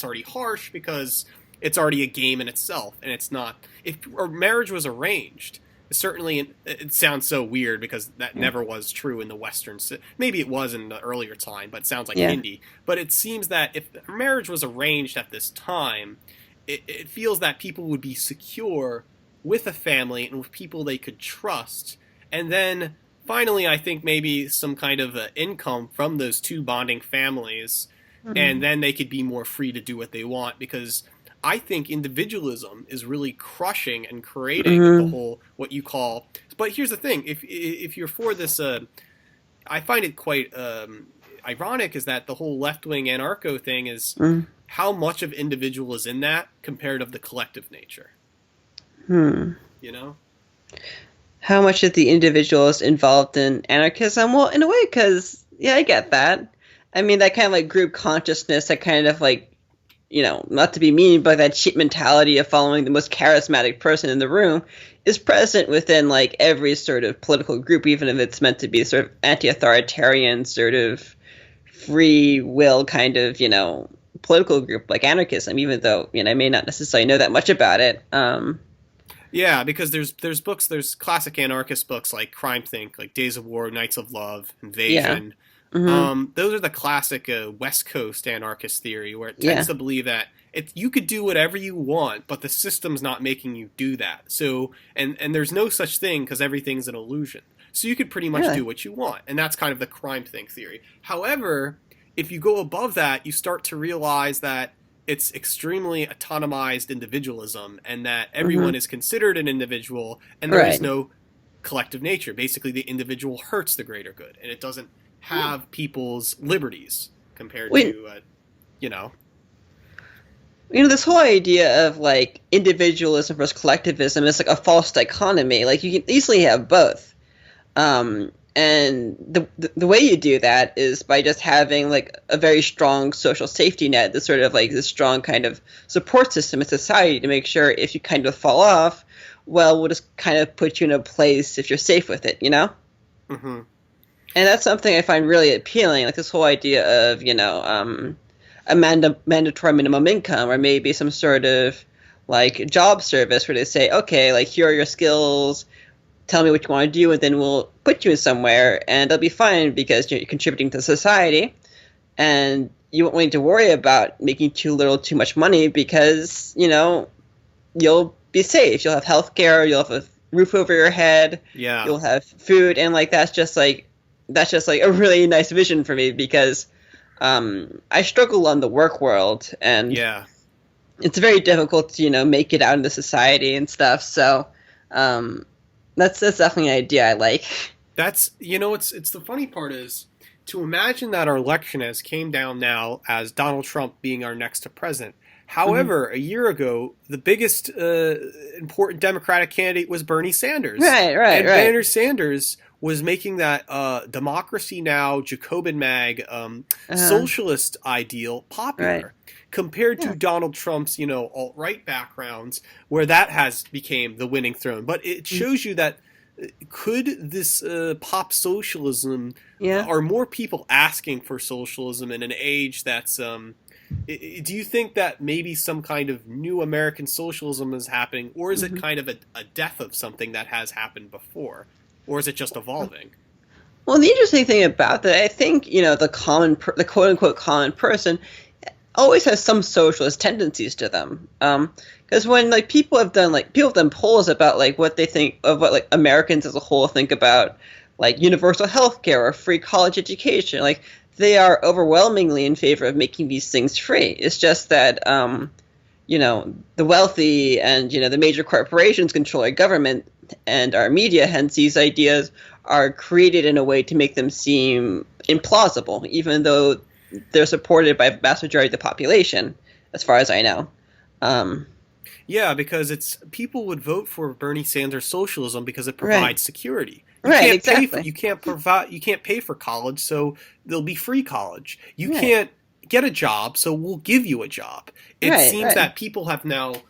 already harsh because it's already a game in itself, and it's not. If a marriage was arranged, certainly it sounds so weird because that never was true in the Western. Maybe it was in the earlier time, but it sounds like Yeah. Hindi. But it seems that if marriage was arranged at this time, it feels that people would be secure with a family and with people they could trust, and then finally, I think maybe some kind of income from those two bonding families, and then they could be more free to do what they want because I think individualism is really crushing and creating the whole what you call. But here's the thing: if you're for this, I find it quite ironic is that the whole left wing anarcho thing is how much of individual is in that compared to the collective nature. Hmm. You know. How much of the individual is involved in anarchism? Well, in a way, because, yeah, I get that. I mean, that kind of like group consciousness, that kind of like, not to be mean, but that cheap mentality of following the most charismatic person in the room is present within like every sort of political group, even if it's meant to be sort of anti-authoritarian, sort of free will kind of, political group like anarchism, even though, I may not necessarily know that much about it. Yeah, because there's classic anarchist books like Crime Think, like Days of War, Nights of Love, Yeah. Invasion. Hmm. Those are the classic West Coast anarchist theory, where it tends Yeah. to believe that you could do whatever you want, but the system's not making you do that. So and there's no such thing because everything's an illusion. So you could pretty much do Really? what you want, and that's kind of the Crime Think theory. However, if you go above that, you start to realize that it's extremely autonomized individualism, and that Hmm. everyone is considered an individual, and there is Right. no collective nature. Basically, the individual hurts the greater good, and it doesn't have people's liberties compared Wait, to, you know. this whole idea of like individualism versus collectivism is like a false dichotomy. Like you can easily have both. And the way you do that is by just having like a very strong social safety net, this sort of like this strong kind of support system in society to make sure if you kind of fall off, well, we'll just kind of put you in a place if you're safe with it. Hmm. And that's something I find really appealing, like this whole idea of, a mandatory minimum income or maybe some sort of like job service where they say, okay, like here are your skills, tell me what you want to do, and then we'll put you in somewhere, and it'll be fine because you're contributing to society, and you won't need to worry about making too little, too much money because you'll be safe. You'll have health care. You'll have a roof over your head. Yeah, You'll have food, and like that's just like a really nice vision for me because I struggle on the work world, and yeah. it's very difficult to make it out into society and stuff. So um, that's definitely an idea I like. That's it's the funny part is to imagine that our election has came down now as Donald Trump being our next president. Hmm. However, a year ago, the biggest important Democratic candidate was Bernie Sanders, Right, right, and right. Bernie Sanders was making that democracy now, Jacobin mag, Uh, socialist ideal right. popular, compared Yeah. to Donald Trump's alt right backgrounds, where that has became the winning throne. But it Mm. shows you that could this pop socialism, Yeah. are more people asking for socialism in an age that's do you think that maybe some kind of new American socialism is happening, or is it Hmm. kind of a death of something that has happened before, or is it just evolving? Well, the interesting thing about that, I think, the quote unquote common person always has some socialist tendencies to them. Because when like people have done polls about like what they think of what like Americans as a whole think about like universal health care or free college education, like they are overwhelmingly in favor of making these things free. It's just that the wealthy and the major corporations control our government and our media, hence these ideas are created in a way to make them seem implausible, even though they're supported by the vast majority of the population, as far as I know. Um, Yeah, because it's people would vote for Bernie Sanders socialism because it right, provides security. right, exactly. You can't pay for college, so there'll be free college. You Right, can't get a job, so we'll give you a job. It right, seems right. that people have now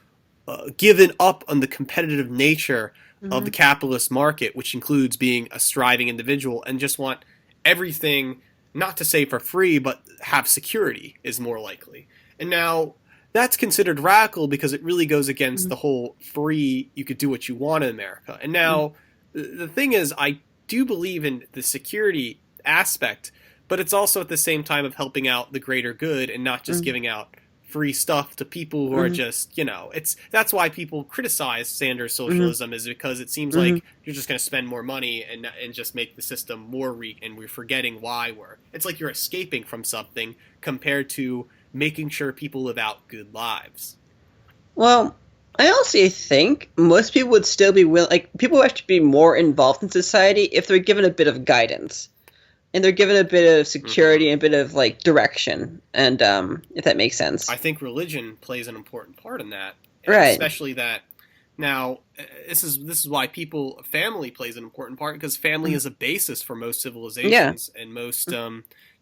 given up on the competitive nature of the Hmm. capitalist market, which includes being a striving individual, and just want everything, not to say for free, but have security is more likely. And now that's considered radical because it really goes against Hmm. the whole free, you could do what you want in America. And Hmm. now the thing is, I do believe in the security aspect, but it's also at the same time of helping out the greater good and not just Hmm. giving out free stuff to people who are Hmm. just, it's that's why people criticize Sanders Hmm. socialism, is because it seems Hmm. like you're just going to spend more money and just make the system more weak, and we're forgetting why we're, it's like you're escaping from something compared to making sure people live out good lives. Well, I honestly think most people would still be willing, like, people would actually be more involved in society if they're given a bit of guidance and they're given a bit of Hmm. security and a bit of, like, direction. And, if that makes sense. I think religion plays an important part in that, Right. especially that now this is why people family plays an important part, because family Mhm. is a basis for most Yeah. civilizations and most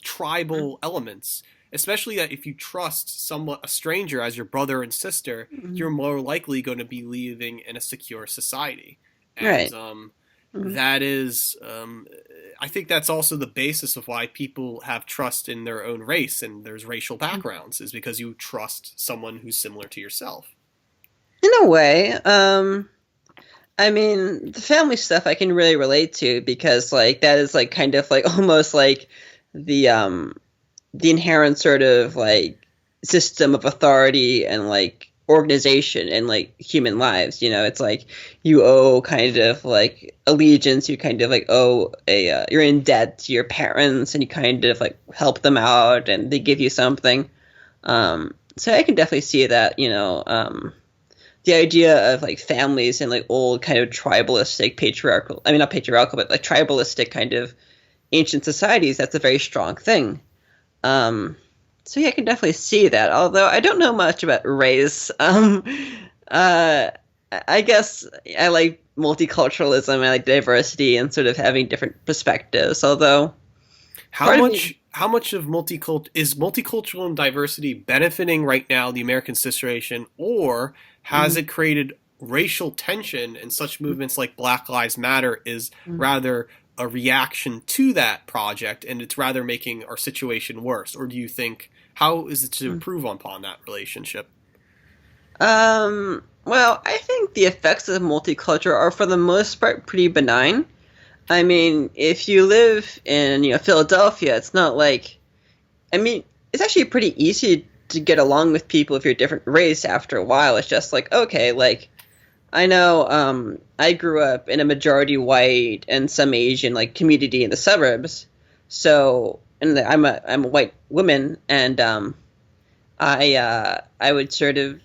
tribal elements. especially that if you trust someone, a stranger, as your brother and sister, Mhm. you're more likely going to be living in a secure society. And Right. Mhm. that is, I think that's also the basis of why people have trust in their own race and there's racial backgrounds, is because you trust someone who's similar to yourself. In a way, I mean, the family stuff I can really relate to because like that is like kind of like almost like the um the inherent sort of like system of authority and like organization in like human lives. You know, it's like you owe kind of like allegiance. You kind of like owe you're in debt to your parents, and you kind of like help them out, and they give you something. So I can definitely see that. The idea of like families and like old kind of tribalistic patriarchal, I mean not patriarchal, but like tribalistic kind of ancient societies, that's a very strong thing. um so yeah, I can definitely see that, although I don't know much about race. Uh I guess I like multiculturalism, I like diversity and sort of having different perspectives, although How part of me. much how much of multicultural and diversity benefiting right now the American situation, or has mm, it created racial tension, and such movements like Black Lives Matter is mm, rather a reaction to that project and it's rather making our situation worse? Or do you think, how is it to mm. improve upon that relationship? Well, I think the effects of multicultural are for the most part pretty benign. I mean, if you live in, Philadelphia, it's not like, I mean, it's actually pretty easy to get along with people if you're a different race after a while. It's just like, okay, like I know I grew up in a majority white and some Asian like community in the suburbs. So, and I'm a white woman, and I would sort of,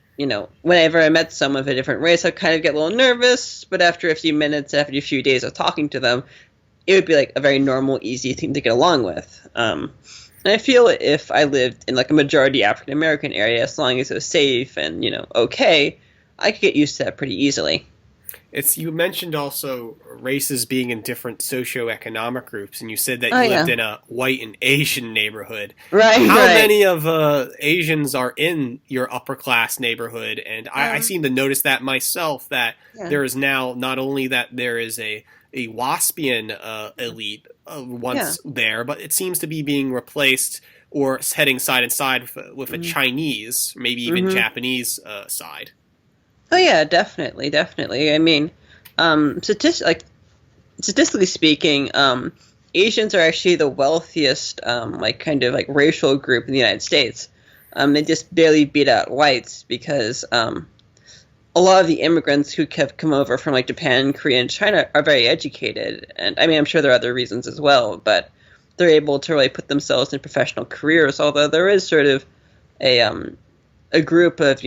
whenever I met someone of a different race, I'd kind of get a little nervous, but after a few minutes, after a few days of talking to them, it would be like a very normal, easy thing to get along with. And I feel if I lived in like a majority African American area, as long as it was safe and okay, I could get used to that pretty easily. It's, you mentioned also races being in different socioeconomic groups, and you said that Oh you lived yeah, in a white and Asian neighborhood. right, How right. many of Asians are in your upper class neighborhood? And I Um, seem to notice that myself, that yeah, there is now not only that there is a Waspian elite yeah. once there, but it seems to be being replaced or heading side and side with a Mm-hmm. Chinese, maybe even Mm-hmm. Japanese side. Oh yeah, definitely, definitely. I mean, statistically speaking, Asians are actually the wealthiest, like kind of like racial group in the United States. They just barely beat out whites because a lot of the immigrants who have come over from like Japan, Korea, and China are very educated, and I mean, I'm sure there are other reasons as well, but they're able to really put themselves in professional careers. Although there is sort of a um, a group of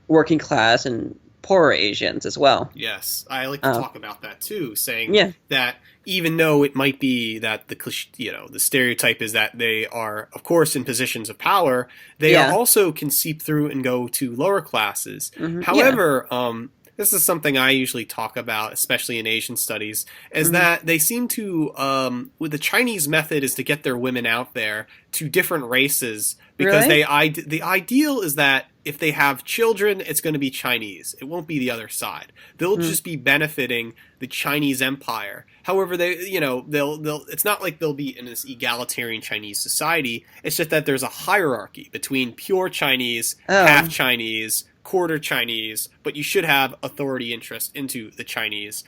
working class and poorer Asians as well. Yes, I like to Uh, talk about that too, saying yeah, that even though it might be that the stereotype is that they are, of course, in positions of power, they are yeah, also can seep through and go to lower classes. yeah, However, this is something I usually talk about, especially in Asian studies, is mm, that they seem to, with the Chinese method, is to get their women out there to different races because really, the ideal is that if they have children, it's going to be Chinese. It won't be the other side. They'll mm, just be benefiting the Chinese empire. However, they'll it's not like they'll be in this egalitarian Chinese society. It's just that there's a hierarchy between pure Chinese, half oh, Chinese, quarter Chinese, but you should have authority interest into the Chinese.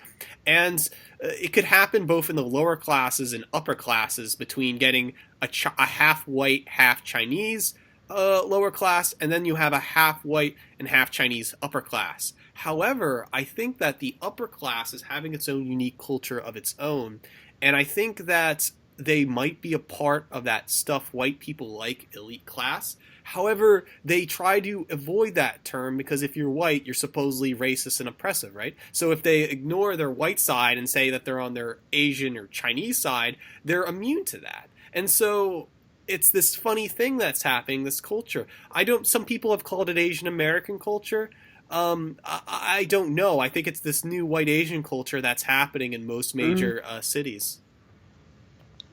And it could happen both in the lower classes and upper classes between getting a half white, half Chinese lower class, and then you have a half white and half Chinese upper class. However, I think that the upper class is having its own unique culture of its own, and I think that they might be a part of that stuff white people like, elite class. However, they try to avoid that term because if you're white, you're supposedly racist and oppressive, right? So if they ignore their white side and say that they're on their Asian or Chinese side, they're immune to that. And so it's this funny thing that's happening, this culture. I don't, some people have called it Asian American culture. I don't know. I think it's this new white Asian culture that's happening in most mm. major cities.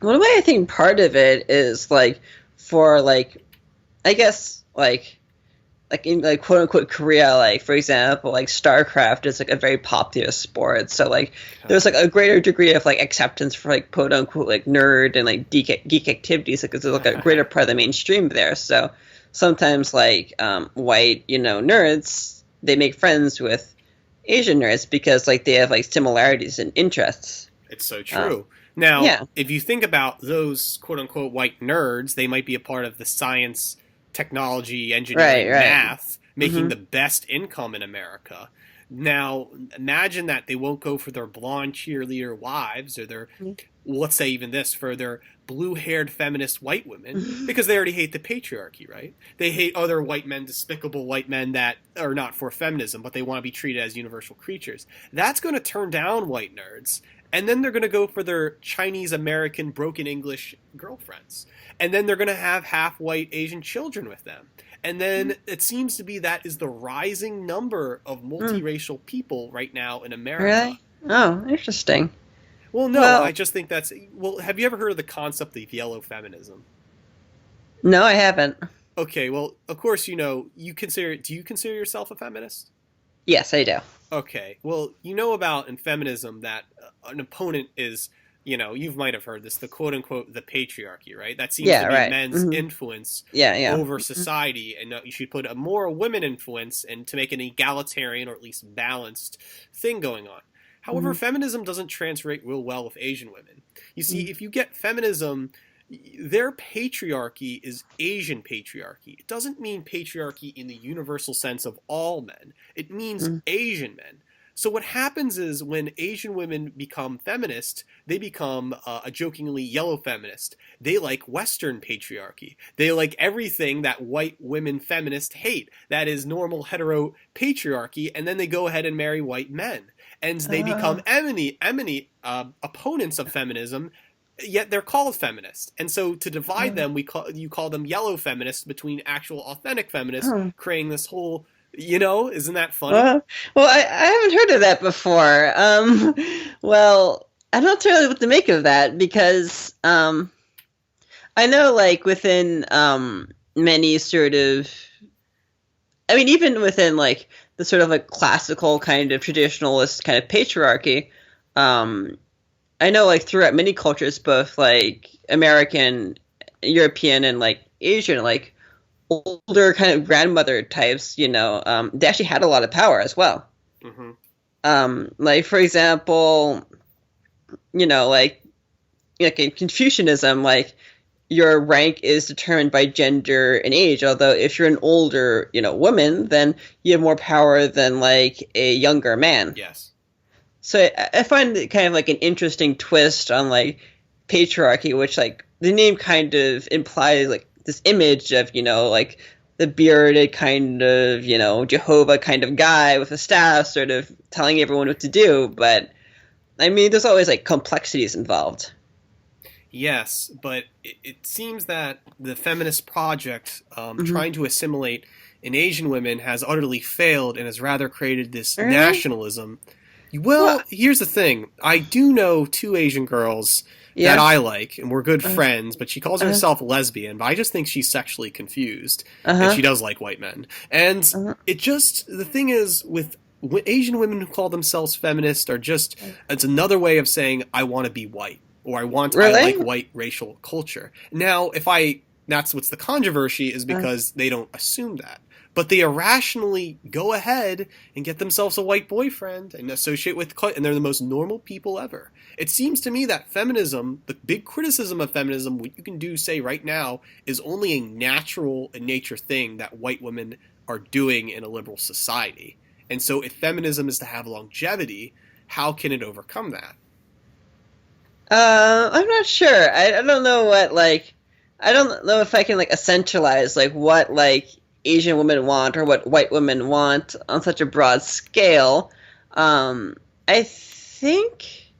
Well, the way I think part of it is like for like I guess like in like quote unquote Korea, like for example, like StarCraft is like a very popular sport. So like there's like a greater degree of like acceptance for like quote unquote like nerd and like geek activities because there's like a greater part of the mainstream there. So sometimes like white, nerds, they make friends with Asian nerds because like they have like similarities and interests. It's so Um, true. Now, yeah. if you think about those quote unquote white nerds, they might be a part of the science, technology, Right, engineering, right. math, making Hmm. the best income in America. Now, imagine that they won't go for their blonde cheerleader wives or their, let's say even this, for their blue haired feminist white women because they already hate the patriarchy, right? They hate other white men, despicable white men that are not for feminism, but they want to be treated as universal creatures. That's going to turn down white nerds. And then they're going to go for their Chinese American broken English girlfriends. And then they're going to have half white Asian children with them. And then it seems to be that is the rising number of Mm, multiracial people right now in America. really? Oh, interesting. Well, no, I Well, just think that's. Well, have you ever heard of the concept of yellow feminism? no, I haven't. Okay, well, of course, you consider. Do you consider yourself a feminist? Yes, I do. Okay, well, you know about in feminism that an opponent is, you might have heard this, the quote unquote the patriarchy, right? That seems to Yeah, be right. men's Hmm. influence Yeah, yeah. over society, and you should put a more women influence and to make an egalitarian or at least balanced thing going on. However, Hmm. feminism doesn't translate real well with Asian women. You see, Hmm. if you get feminism, their patriarchy is Asian patriarchy. It doesn't mean patriarchy in the universal sense of all men. It means Hmm. Asian men. So what happens is when Asian women become feminist, they become a jokingly yellow feminist. They like Western patriarchy. They like everything that white women feminists hate. That is normal hetero patriarchy, and then they go ahead and marry white men, and they become Uh, eminent opponents of feminism, yet they're called feminists. And so to divide uh, them, you call them yellow feminists between actual authentic feminists, huh. creating this whole, isn't that funny? Uh, well, I haven't heard of that before. Well, I'm not sure really what to make of that because I know, like, within many sort of, I mean, even within, like, the sort of, like, classical kind of traditionalist kind of patriarchy, um, I know, like, throughout many cultures, both, like, American, European, and, like, Asian, like, older kind of grandmother types, they actually had a lot of power as well. Hmm. Like for example, like in Confucianism, like your rank is determined by gender and age. Although if you're an older, woman, then you have more power than like a younger man. Yes. So I find it kind of like an interesting twist on like patriarchy, which like the name kind of implies like this image of like the bearded kind of Jehovah kind of guy with a staff, sort of telling everyone what to do. But I mean, there's always like complexities involved. Yes, but it seems that the feminist project, Hmm. trying to assimilate an Asian women, has utterly failed and has rather created this Really? nationalism. Well, Well, here's the thing. I do know two Asian girls that yeah. I like, and we're good Uh, friends, but she calls uh, herself lesbian, but I just think she's sexually confused, and uh-huh. she does like white men. And Uh-huh. the thing is, with Asian women who call themselves feminist are just, it's another way of saying, I want to be white, or I like Really? white racial culture. Now, that's what's the controversy, is Uh, because they don't assume that. But they irrationally go ahead and get themselves a white boyfriend and associate with, and they're the most normal people ever. It seems to me that feminism, the big criticism of feminism, what you can do say right now, is only a natural in nature thing that white women are doing in a liberal society. And so if feminism is to have longevity, how can it overcome that? I'm not sure. I don't know what like I don't know if I can like essentialize like what like Asian women want or what white women want on such a broad scale. I think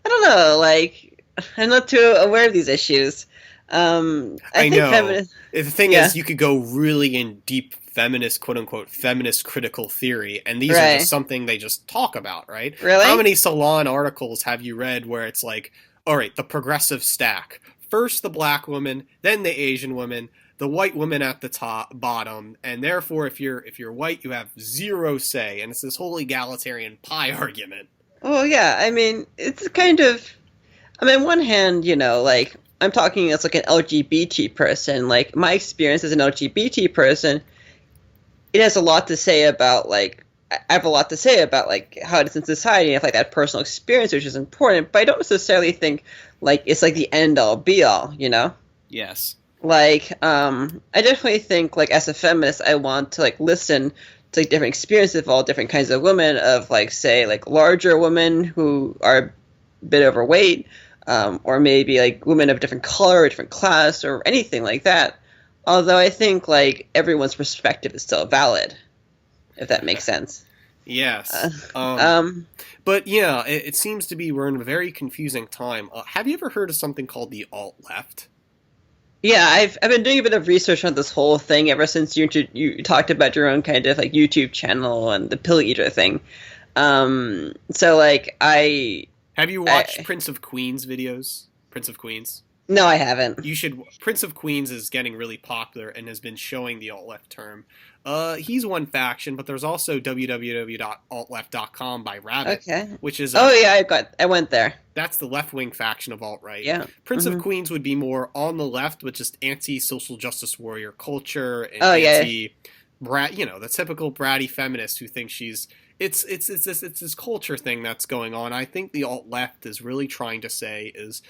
I don't know. Like I'm not too aware of these issues. I I think know. feminist. The thing Yeah. is, you could go really in deep feminist, quote unquote, feminist critical theory, and these are just Right. something they just talk about, right? How Really? many Salon articles have you read where it's like, all right, the progressive stack. First the black woman, then the Asian woman, the white woman at the top bottom, and therefore if you're white, you have zero say, and it's this whole egalitarian pie argument. Well, yeah, I mean, it's kind of. I mean, on one hand, like I'm talking as like an LGBT person. Like my experience as an LGBT person, it has a lot to say about like I have a lot to say about like how it is in society and have like that personal experience, which is important. But I don't necessarily think like it's like the end all be all. Yes. Like, I definitely think, like, as a feminist, I want to, like, listen to, like, different experiences of all different kinds of women, of, like, say, like, larger women who are a bit overweight, or maybe, like, women of different color or different class or anything like that. Although I think, like, everyone's perspective is still valid, if that makes sense. Yes. Um, But yeah, it seems to be we're in a very confusing time. Have you ever heard of something called the alt left? Yeah, I've been doing a bit of research on this whole thing ever since you talked about your own kind of like YouTube channel and the Pilleater thing. So like Have you watched Prince of Queens videos? Prince of Queens? No, I haven't. You should. Prince of Queens is getting really popular and has been showing the alt left term. He's one faction, but there's also www.altleft.com by Rabbit, Okay. which is Oh yeah, I went there. that's the left wing faction of alt right. Yeah. Prince of Mhm. Queens would be more on the left, with just anti social justice warrior culture and Oh yeah. anti brat. The typical bratty feminist who thinks she's. It's this culture thing that's going on. I think the alt left is really trying to say is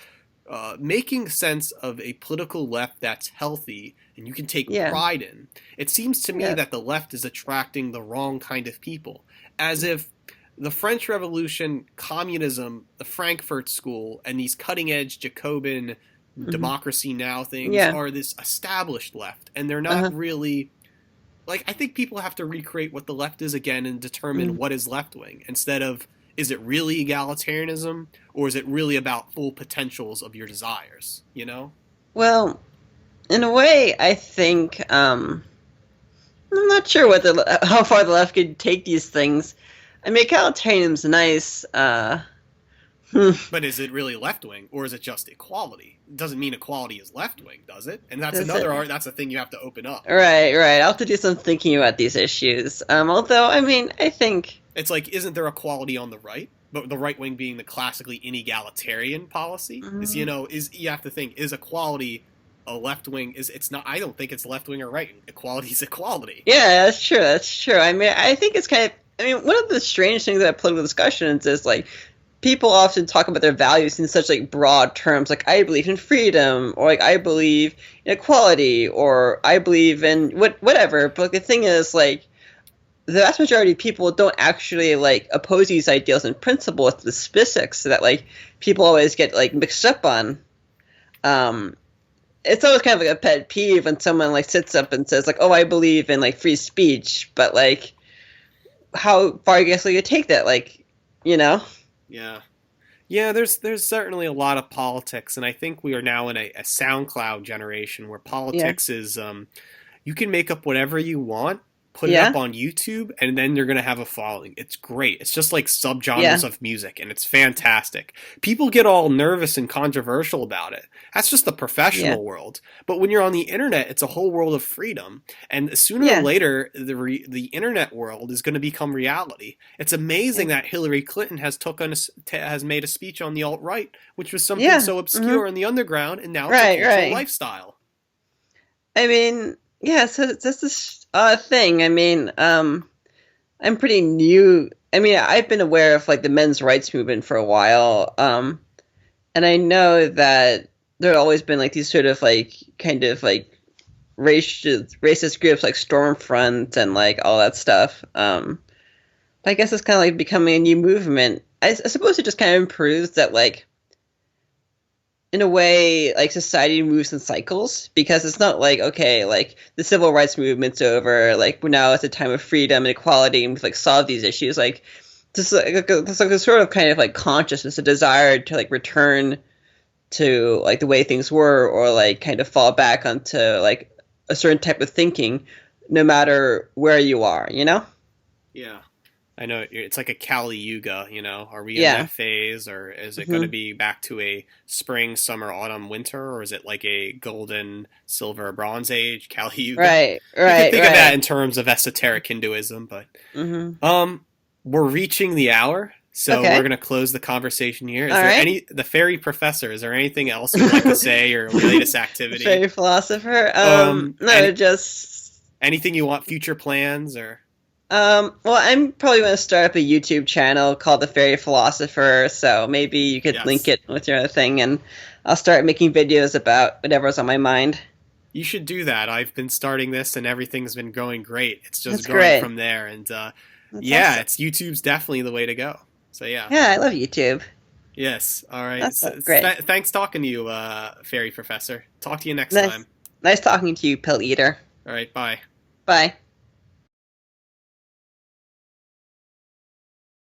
making sense of a political left that's healthy and you can take Yeah. pride in. It seems to me Yeah. that the left is attracting the wrong kind of people, as if the French Revolution, communism, the Frankfurt School, and these cutting edge Jacobin Mhm. democracy now things Yeah. are this established left, and they're not Uh-huh. really. Like, I think people have to recreate what the left is again and determine Mhm. what is left wing instead of is it really egalitarianism or is it really about full potentials of your desires, you know? Well, in a way, I think I'm not sure how far the left could take these things. I mean, egalitarianism's nice. But is it really left wing or is it just equality? It doesn't mean equality is left wing, does it? And that's Does another it? art. That's a thing you have to open up. Right, right. I'll have to do some thinking about these issues. Although, I mean, I think. It's like, isn't there equality on the right? But the right wing being the classically inegalitarian policy is, you have to think, is equality a left wing? It's not. I don't think it's left wing or right. Equality is equality. Yeah, that's true. That's true. I mean, I think it's kind of. I mean, one of the strange things about political discussions is like people often talk about their values in such like broad terms, like I believe in freedom, or like I believe in equality, or I believe in whatever. But like, the thing is, like the vast majority of people don't actually like oppose these ideals in principle. It's the specifics that like people always get like mixed up on. It's always kind of like a pet peeve when someone like sits up and says like, "Oh, I believe in like free speech," but like, how far I guess will you take that? Like, you know? Yeah. Yeah, there's certainly a lot of politics, and I think we are now in a SoundCloud generation where Yeah. politics is you can make up whatever you want, put it Yeah. up on YouTube, and then you're gonna have a following. It's great. It's just like Yeah. subgenres of music, and it's fantastic. People get all nervous and controversial about it. That's just the Yeah. professional world. But when you're on the internet, it's a whole world of freedom. And sooner or Yeah. later, the internet world is going to become reality. It's amazing that Hillary Clinton has made a speech on the alt right, which was something Yeah. so obscure in the underground, and now it's Right, a cultural right. lifestyle. I mean, yeah, so it's just this thing. I mean, I'm pretty new. I mean, I've been aware of like the men's rights movement for a while. And I know that there have always been like these sort of like kind of like racist groups like Stormfront and like all that stuff. I guess it's kind of like becoming a new movement. I suppose it just kind of proves that like in a way, like society moves in cycles because it's not like okay, like the civil rights movement's over, like now it's a time of freedom and equality, and we've like solved these issues. Like just like a sort of kind of like consciousness, a desire to like return to like the way things were, or like kind of fall back onto like a certain type of thinking, no matter where you are, you know? Yeah. I know it's like a Kali Yuga, Are we in Yeah. that phase, or is it going to Hmm. be back to a spring, summer, autumn, winter, or is it like a golden, silver, bronze age, Kali Yuga? Right. You could Right. think of that Right. in terms of esoteric Hinduism, but Hmm. um, we're reaching the hour, so we're Okay. going to close the conversation here. Is All there right. the Fairy Professor? Is there anything else you'd like to say, or your latest activity? Fairy philosopher. No, Any just anything you want, future plans, or well, I'm probably going to start up a YouTube channel called the Fairy Philosopher, so maybe you could link yes? it with your other thing, and I'll start making videos about whatever's on my mind. You should do that. I've been starting this and everything's been going great. It's just That's growing great. from there. And That's yeah, awesome. it's YouTube's definitely the way to go. So yeah. Yeah, I love YouTube. Yes. All right. That's great. Thanks talking to you, Fairy Professor. Talk to you next Nice, time. nice talking to you, Pilleater. All right. Bye. Bye.